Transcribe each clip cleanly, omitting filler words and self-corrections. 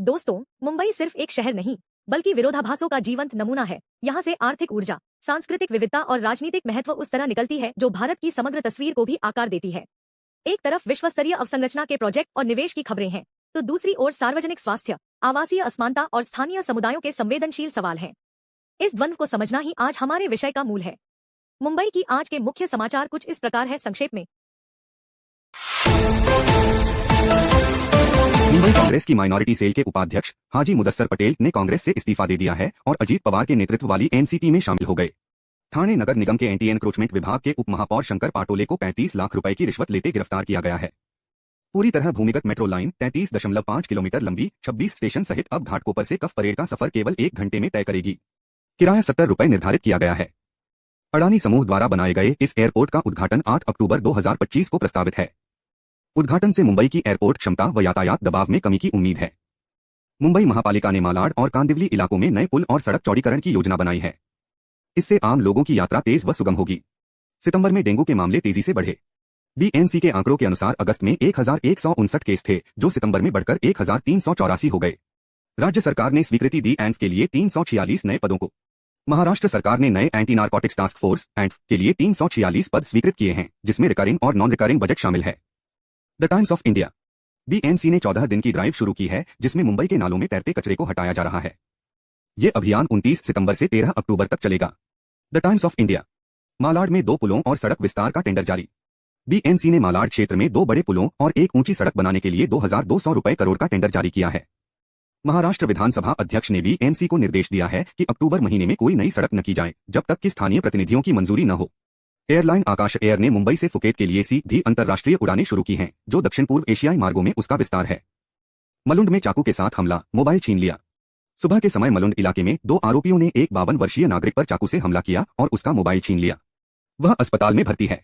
दोस्तों, मुंबई सिर्फ एक शहर नहीं बल्कि विरोधाभासों का जीवंत नमूना है। यहाँ से आर्थिक ऊर्जा, सांस्कृतिक विविधता और राजनीतिक महत्व उस तरह निकलती है जो भारत की समग्र तस्वीर को भी आकार देती है। एक तरफ विश्व स्तरीय अवसंरचना के प्रोजेक्ट और निवेश की खबरें हैं, तो दूसरी ओर सार्वजनिक स्वास्थ्य, आवासीय असमानता और स्थानीय समुदायों के संवेदनशील सवाल हैं। इस द्वंद्व को समझना ही आज हमारे विषय का मूल है। मुंबई की आज के मुख्य समाचार कुछ इस प्रकार है संक्षेप में। मुंबई कांग्रेस की माइनॉरिटी सेल के उपाध्यक्ष हाजी मुदस्सर पटेल ने कांग्रेस से इस्तीफा दे दिया है और अजीत पवार के नेतृत्व वाली एनसीपी में शामिल हो गए। ठाणे नगर निगम के एंटी एनक्रोचमेंट विभाग के उप महापौर शंकर पाटोले को 35 लाख रुपए की रिश्वत लेते गिरफ्तार किया गया है। पूरी तरह भूमिगत मेट्रो लाइन 33.5 किलोमीटर लंबी 26 स्टेशन सहित अब घाटकोपर से कफ परेड का सफर केवल 1 घंटे में तय करेगी। किराया 70 रुपए निर्धारित किया गया है। अडानी समूह द्वारा बनाए गए इस एयरपोर्ट का उद्घाटन 8 अक्टूबर 2025 को प्रस्तावित है। उद्घाटन से मुंबई की एयरपोर्ट क्षमता व यातायात दबाव में कमी की उम्मीद है। मुंबई महापालिका ने मालाड और कांदिवली इलाकों में नए पुल और सड़क चौड़ीकरण की योजना बनाई है। इससे आम लोगों की यात्रा तेज व सुगम होगी। सितंबर में डेंगू के मामले तेजी से बढ़े। बीएनसी के आंकड़ों के अनुसार अगस्त में 1159 केस थे, जो सितंबर में बढ़कर 1384 हो गए। राज्य सरकार ने स्वीकृति दी एंफ के लिए 346 नए पदों को। महाराष्ट्र सरकार ने नए एंटी नारकोटिक्स टास्क फोर्स एंफ के लिए 346 पद स्वीकृत किए हैं, जिसमें रिकरिंग और नॉन रिकरिंग बजट शामिल है। The times of India. BNC ने 14 दिन की ड्राइव शुरू की है, जिसमें मुंबई के नालों में तैरते कचरे को हटाया जा रहा है। ये अभियान 29 सितंबर से 13 अक्टूबर तक चलेगा। The times of India. Malad में 2 पुलों और सड़क विस्तार का टेंडर जारी। बीएनसी ने मालाड क्षेत्र में 2 बड़े पुलों और एक ऊंची सड़क बनाने के लिए 2200 रुपए करोड़ का टेंडर जारी किया है। महाराष्ट्र विधानसभा अध्यक्ष ने बीएनसी को निर्देश दिया है कि अक्टूबर महीने में कोई नई सड़क न की जाए, जब तक कि स्थानीय प्रतिनिधियों की मंजूरी न हो। एयरलाइन आकाश एयर ने मुंबई से फुकेत के लिए सीधी अंतर्राष्ट्रीय उड़ानें शुरू की हैं, जो दक्षिण पूर्व एशियाई मार्गों में उसका विस्तार है। मलुंड में चाकू के साथ हमला, मोबाइल छीन लिया। सुबह के समय मलुंड इलाके में 2 आरोपियों ने एक 52 वर्षीय नागरिक पर चाकू से हमला किया और उसका मोबाइल छीन लिया। वह अस्पताल में भर्ती है।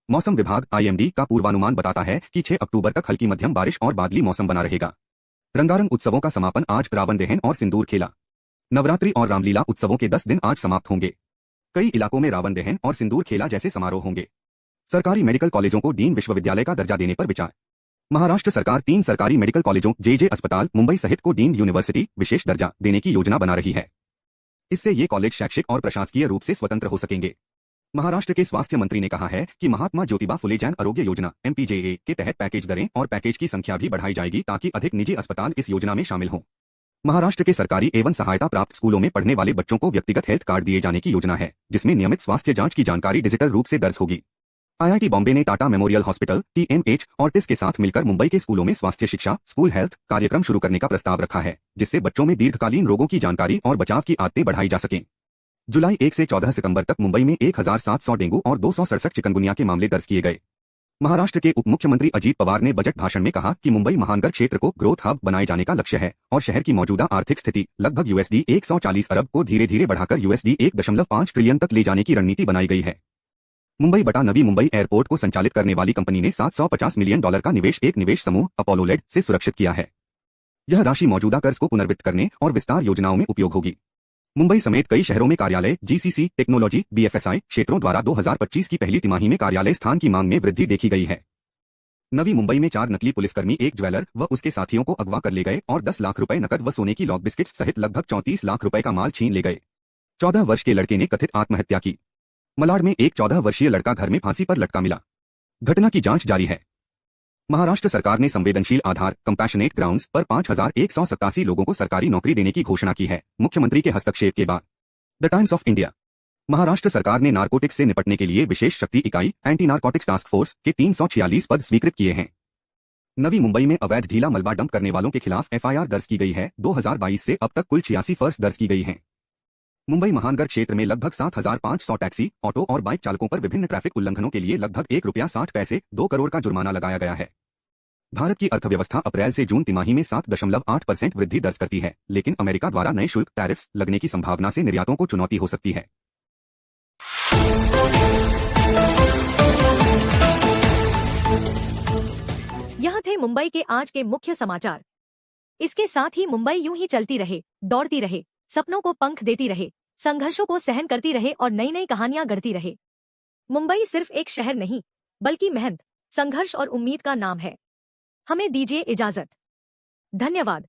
मौसम विभाग आईएमडी का पूर्वानुमान बताता है कि 6 अक्टूबर तक हल्की मध्यम बारिश और बादली मौसम बना रहेगा। रंगारंग उत्सवों का समापन आज, रावण दहन और सिंदूर खेला। नवरात्रि और रामलीला उत्सवों के 10 दिन आज समाप्त होंगे। कई इलाकों में रावण दहन और सिंदूर खेला जैसे समारोह होंगे। सरकारी मेडिकल कॉलेजों को डीन विश्वविद्यालय का दर्जा देने पर विचार। महाराष्ट्र सरकार 3 सरकारी मेडिकल कॉलेजों जेजे अस्पताल मुंबई सहित को डीम्ड यूनिवर्सिटी विशेष दर्जा देने की योजना बना रही है। इससे ये कॉलेज शैक्षिक और प्रशासकीय रूप से स्वतंत्र हो सकेंगे। महाराष्ट्र के स्वास्थ्य मंत्री ने कहा है कि महात्मा ज्योतिबा फुले जन आरोग्य योजना MPJA के तहत पैकेज दरें और पैकेज की संख्या भी बढ़ाई जाएगी, ताकि अधिक निजी अस्पताल इस योजना में शामिल हों। महाराष्ट्र के सरकारी एवं सहायता प्राप्त स्कूलों में पढ़ने वाले बच्चों को व्यक्तिगत हेल्थ कार्ड दिए जाने की योजना है, जिसमें नियमित स्वास्थ्य जांच की जानकारी डिजिटल रूप से दर्ज होगी। आईआईटी बॉम्बे ने टाटा मेमोरियल हॉस्पिटल TMH और टिस के साथ मिलकर मुंबई के स्कूलों में स्वास्थ्य शिक्षा स्कूल हेल्थ कार्यक्रम शुरू करने का प्रस्ताव रखा है, जिससे बच्चों में दीर्घकालीन रोगों की जानकारी और बचाव की आदतें बढ़ाई जा सकें। जुलाई 1 से 14 सितंबर तक मुंबई में 1700 डेंगू और 267 चिकनगुनिया के मामले दर्ज किए गए। महाराष्ट्र के उप मुख्यमंत्री अजीत पवार ने बजट भाषण में कहा कि मुंबई महानगर क्षेत्र को ग्रोथ हब बनाए जाने का लक्ष्य है और शहर की मौजूदा आर्थिक स्थिति लगभग $140 अरब को धीरे धीरे बढ़ाकर $1.5 ट्रिलियन तक ले जाने की रणनीति बनाई गई है। मुंबई बटा नवी मुंबई एयरपोर्ट को संचालित करने वाली कंपनी ने $750 मिलियन का निवेश एक निवेश समूह अपोलो लेड से सुरक्षित किया है। यह राशि मौजूदा कर्ज को पुनर्वित्त करने और विस्तार योजनाओं में उपयोग होगी। मुंबई समेत कई शहरों में कार्यालय GCC टेक्नोलॉजी BFSI क्षेत्रों द्वारा 2025 की पहली तिमाही में कार्यालय स्थान की मांग में वृद्धि देखी गई है। नवी मुंबई में 4 नकली पुलिसकर्मी, एक ज्वेलर व उसके साथियों को अगवा कर ले गए और 10 लाख रुपए नकद व सोने की लॉक बिस्किट्स सहित लगभग 34 लाख रुपए का माल छीन ले गए। 14 वर्ष के लड़के ने कथित आत्महत्या की। मलाड में एक 14 वर्षीय लड़का घर में फांसी पर लटका मिला। घटना की जांच जारी है। महाराष्ट्र सरकार ने संवेदनशील आधार कंपैशनेट ग्राउंड्स पर 5187 लोगों को सरकारी नौकरी देने की घोषणा की है, मुख्यमंत्री के हस्तक्षेप के बाद। The times of India. Maharashtra सरकार ने नारकोटिक्स से निपटने के लिए विशेष शक्ति इकाई एंटी नारकोटिक्स टास्क फोर्स के 346 पद स्वीकृत किए हैं। नवी मुंबई में अवैध ढीला मलबा डंप करने वालों के खिलाफ FIR दर्ज की गई है। 2022 से अब तक कुल 86 फर्स्ट दर्ज की गई हैं। मुंबई महानगर क्षेत्र में लगभग 7500 टैक्सी, ऑटो और बाइक चालकों पर विभिन्न ट्रैफिक उल्लंघनों के लिए लगभग ₹1.60 2 करोड़ का जुर्माना लगाया गया है। भारत की अर्थव्यवस्था अप्रैल से जून तिमाही में 7.8% वृद्धि दर्ज करती है, लेकिन अमेरिका द्वारा नए शुल्क टैरिफ्स लगने की संभावना से निर्यातों को चुनौती हो सकती है। यह थे मुंबई के आज के मुख्य समाचार। इसके साथ ही मुंबई यूं ही चलती रहे, दौड़ती रहे, सपनों को पंख देती रहे, संघर्षों को सहन करती रहे और नई नई कहानियां गढ़ती रहे। मुंबई सिर्फ एक शहर नहीं, बल्कि मेहनत, संघर्ष और उम्मीद का नाम है। हमें दीजिए इजाजत। धन्यवाद।